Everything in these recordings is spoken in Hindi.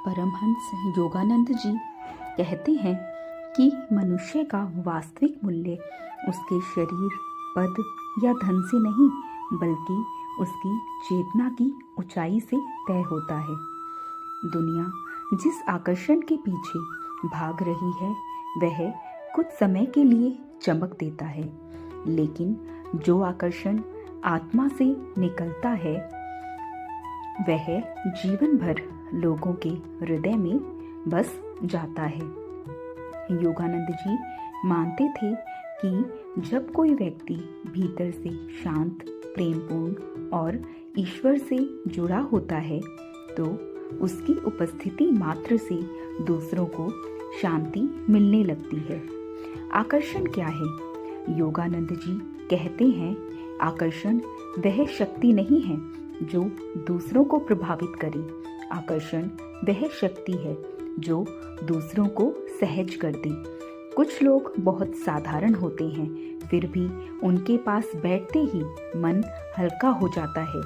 परमहंस योगानंद जी कहते हैं कि मनुष्य का वास्तविक मूल्य उसके शरीर, पद या धन से नहीं, बल्कि उसकी चेतना की ऊंचाई से तय होता है। दुनिया जिस आकर्षण के पीछे भाग रही है वह कुछ समय के लिए चमक देता है, लेकिन जो आकर्षण आत्मा से निकलता है वह जीवन भर लोगों के हृदय में बस जाता है। योगानंद जी मानते थे कि जब कोई व्यक्ति भीतर से शांत, प्रेमपूर्ण और ईश्वर से जुड़ा होता है तो उसकी उपस्थिति मात्र से दूसरों को शांति मिलने लगती है। आकर्षण क्या है? योगानंद जी कहते हैं, आकर्षण वह शक्ति नहीं है जो दूसरों को प्रभावित करे। आकर्षण वह शक्ति है जो दूसरों को सहज कर दे। कुछ लोग बहुत साधारण होते हैं, फिर भी उनके पास बैठते ही मन हल्का हो जाता है।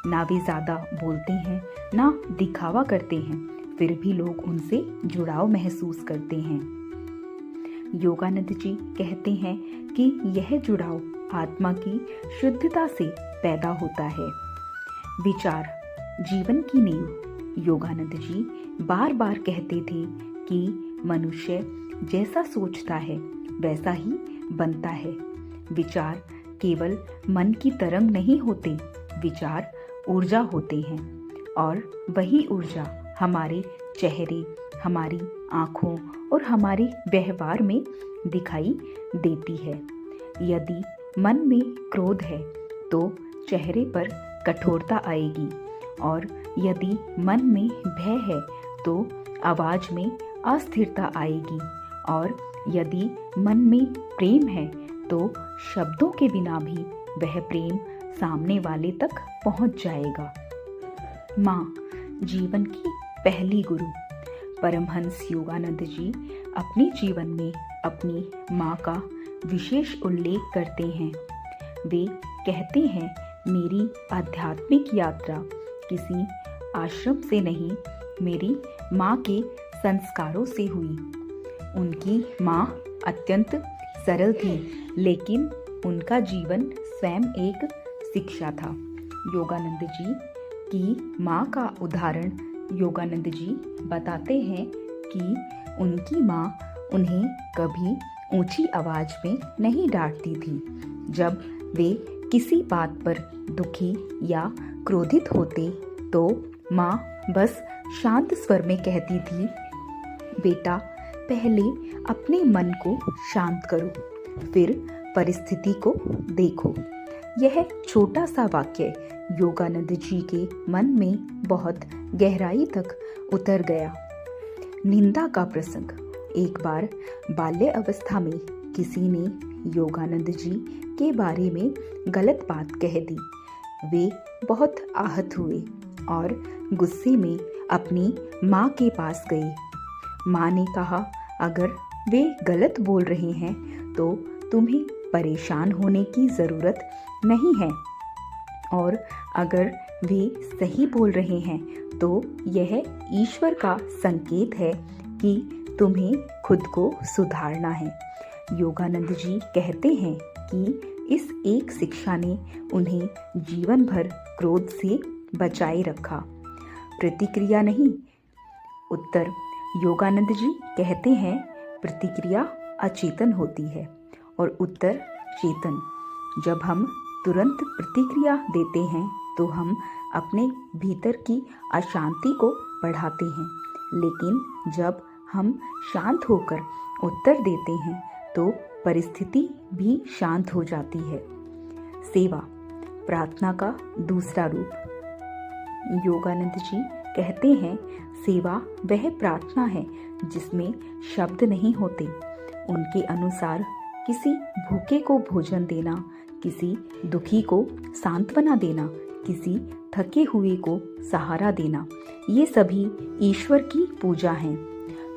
ना वे ज्यादा बोलते हैं, ना दिखावा करते हैं, फिर भी लोग उनसे जुड़ाव महसूस करते हैं। योगानंद जी कहते हैं कि यह जुड़ाव आत्मा की शुद्धता से पैदा होता है। विचार जीवन की नींव। योगानंद जी बार बार कहते थे कि मनुष्य जैसा सोचता है वैसा ही बनता है। विचार केवल मन की तरंग नहीं होते, विचार ऊर्जा होते हैं और वही ऊर्जा हमारे चेहरे, हमारी आँखों और हमारे व्यवहार में दिखाई देती है। यदि मन में क्रोध है तो चेहरे पर कठोरता आएगी, और यदि मन में भय है तो आवाज में अस्थिरता आएगी, और यदि मन में प्रेम है तो शब्दों के बिना भी वह प्रेम सामने वाले तक पहुंच जाएगा। माँ, जीवन की पहली गुरु। परमहंस योगानंद जी अपने जीवन में अपनी माँ का विशेष उल्लेख करते हैं। वे कहते हैं, मेरी आध्यात्मिक यात्रा किसी आश्रम से नहीं, मेरी माँ के संस्कारों से हुई। उनकी माँ अत्यंत सरल थी, लेकिन उनका जीवन स्वयं एक शिक्षा था। योगानंद जी की माँ का उदाहरण योगानंद जी बताते हैं कि उनकी माँ उन्हें कभी ऊंची आवाज में नहीं डांटती थी। जब वे किसी बात पर दुखी या क्रोधित होते तो माँ बस शांत स्वर में कहती थी, बेटा पहले अपने मन को शांत करो, फिर परिस्थिति को देखो। यह छोटा सा वाक्य योगानंद जी के मन में बहुत गहराई तक उतर गया। निंदा का प्रसंग। एक बार बाल्य अवस्था में किसी ने योगानंद जी के बारे में गलत बात कह दी। वे बहुत आहत हुए और गुस्से में अपनी माँ के पास गए। माँ ने कहा, अगर वे गलत बोल रहे हैं तो तुम्हें परेशान होने की ज़रूरत नहीं है, और अगर वे सही बोल रहे हैं तो यह ईश्वर का संकेत है कि तुम्हें खुद को सुधारना है। योगानंद जी कहते हैं कि इस एक शिक्षा ने उन्हें जीवन भर क्रोध से बचाए रखा। प्रतिक्रिया नहीं, उत्तर। योगानंद जी कहते हैं, प्रतिक्रिया अचेतन होती है और उत्तर चेतन। जब हम तुरंत प्रतिक्रिया देते हैं तो हम अपने भीतर की अशांति को बढ़ाते हैं, लेकिन जब हम शांत होकर उत्तर देते हैं तो परिस्थिति भी शांत हो जाती है। सेवा, प्रार्थना का दूसरा रूप। योगानंद जी कहते हैं, सेवा वह प्रार्थना है जिसमें शब्द नहीं होते। उनके अनुसार किसी भूखे को भोजन देना, किसी दुखी को सांत्वना देना, किसी थके हुए को सहारा देना, ये सभी ईश्वर की पूजा हैं।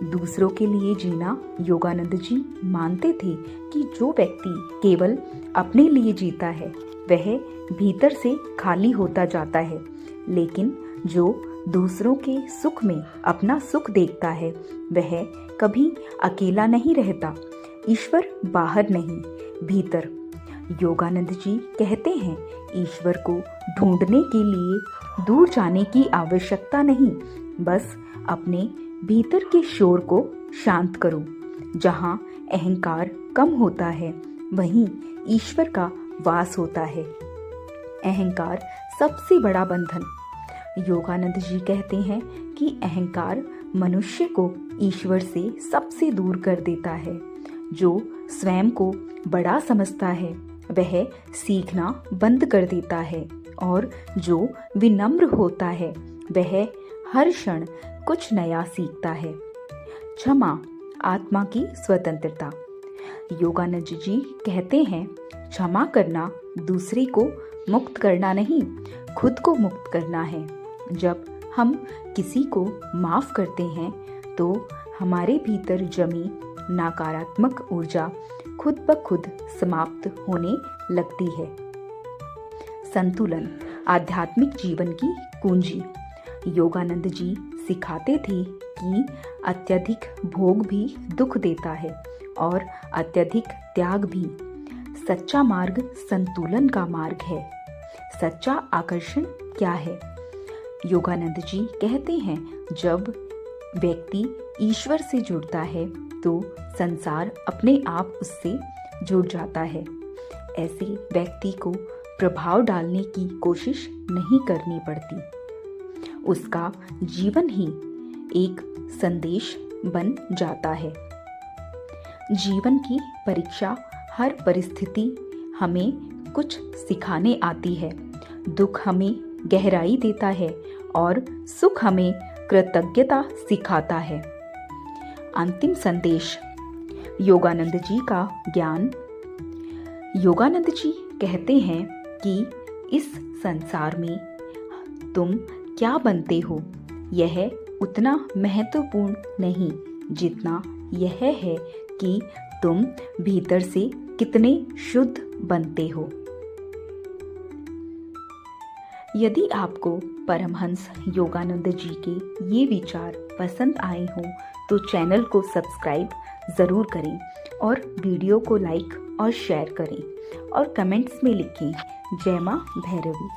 दूसरों के लिए जीना। योगानंद जी मानते थे कि जो व्यक्ति केवल अपने लिए जीता है वह भीतर से खाली होता जाता है, लेकिन जो दूसरों के सुख में अपना सुख देखता है वह कभी अकेला नहीं रहता। ईश्वर बाहर नहीं, भीतर। योगानंद जी कहते हैं, ईश्वर को ढूंढने के लिए दूर जाने की आवश्यकता नहीं, बस अपने भीतर के शोर को शांत करो। जहाँ अहंकार कम होता है वहीं ईश्वर का वास होता है। अहंकार सबसे बड़ा बंधन। योगानंद जी कहते हैं कि अहंकार मनुष्य को ईश्वर से सबसे दूर कर देता है। जो स्वयं को बड़ा समझता है वह सीखना बंद कर देता है और जो विनम्र होता है वह हर क्षण कुछ नया सीखता है। क्षमा आत्मा की स्वतंत्रता। योगानंद जी कहते हैं, क्षमा करना दूसरे को मुक्त करना नहीं, खुद को मुक्त करना है। जब हम किसी को माफ करते हैं तो हमारे भीतर जमी नकारात्मक ऊर्जा खुद ब खुद समाप्त होने लगती है। संतुलन आध्यात्मिक जीवन की कुंजी। योगानंद जी सिखाते थे कि अत्यधिक भोग भी दुख देता है और अत्यधिक त्याग भी। सच्चा मार्ग संतुलन का मार्ग है। सच्चा आकर्षण क्या है? योगानंद जी कहते हैं, जब व्यक्ति ईश्वर से जुड़ता है तो संसार अपने आप उससे जुड़ जाता है। ऐसे व्यक्ति को प्रभाव डालने की कोशिश नहीं करनी पड़ती। उसका जीवन ही एक संदेश बन जाता है। जीवन की परीक्षा हर परिस्थिति हमें कुछ सिखाने आती है। दुख हमें गहराई देता है और सुख हमें कृतज्ञता सिखाता है। अंतिम संदेश योगानंद जी का ज्ञान। योगानंद जी कहते हैं कि इस संसार में तुम क्या बनते हो यह उतना महत्वपूर्ण नहीं जितना यह है कि तुम भीतर से कितने शुद्ध बनते हो। यदि आपको परमहंस योगानंद जी के ये विचार पसंद आए हों तो चैनल को सब्सक्राइब ज़रूर करें और वीडियो को लाइक और शेयर करें और कमेंट्स में लिखें जय मां भैरवी।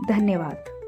धन्यवाद।